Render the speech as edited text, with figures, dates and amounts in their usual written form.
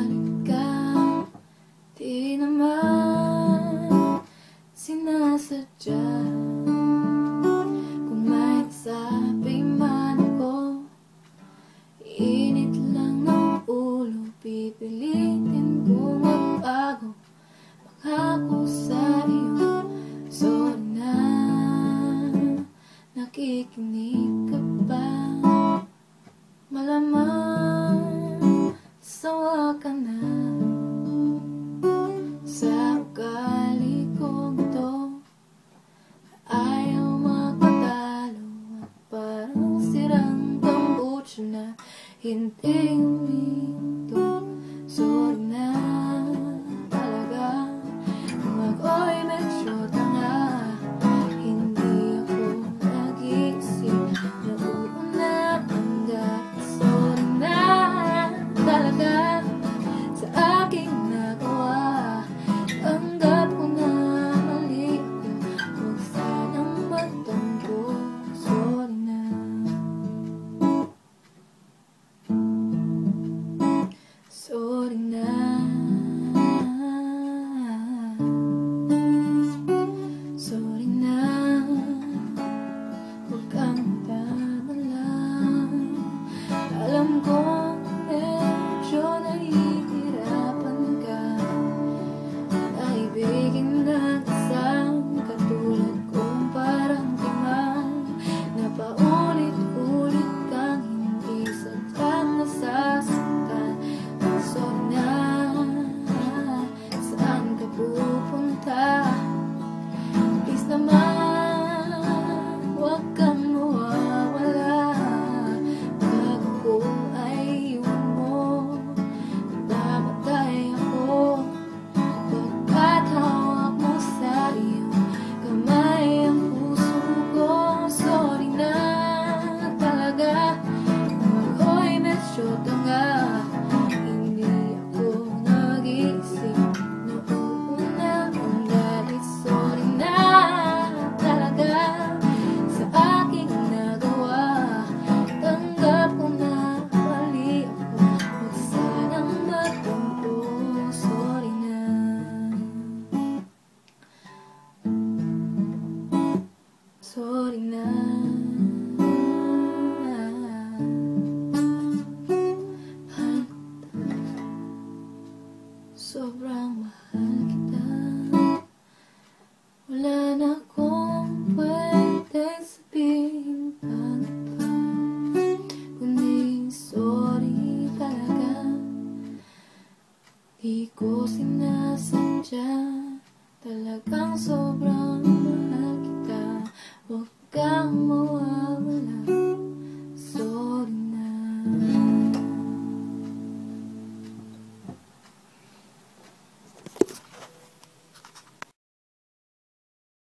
galit ka, di naman sinasadya. Kung may sabi man ako, init lang ng ulo, pipilitin kong magbago. Pangako sa iyo, sorry na, nakikinig ka ba? Malamang sawa ka na sa ugali kong ito. Ayaw magpatalo at parang sirang tambucho na hindi huminto. Sorry na talaga kung ako'y medyo tanga. Hindi ako nag-iisip, nauuna ang galit. Sorry na talaga sa aking nagawa. Tanggap ko na mali ako, huwag sanang magtampo. Sorry na. Sorry na. Sorry na. Huwag kang magdadala. Alam ko medyo nahihirapan ka na ibigin ng isang katulad kong parang timang na paulit-ulit kang hindi sadyang nasasaktan. Sorry na, saan ka pupunta? Please naman, huwag kang mawawala. Bago ko ay iwan mo, namatay ako. Pagkat hawak mo sa iyong kamay ang puso ko. Sorry na talaga kung ako'y medyo tanga. Hindi ako nag-iisip, nauuna ang galit. Sorry na talaga sa aking nagawa. Tanggap ko na mali ako, huwag sanang magtampo. Sorry na. Sorry na. Sobrang mahal kita. Wala na akong pwedeng sabihin pangit pa, kundi sorry talaga. Di ko sinasadya, talagang sobrang mahal kita. Huwag kang mawala.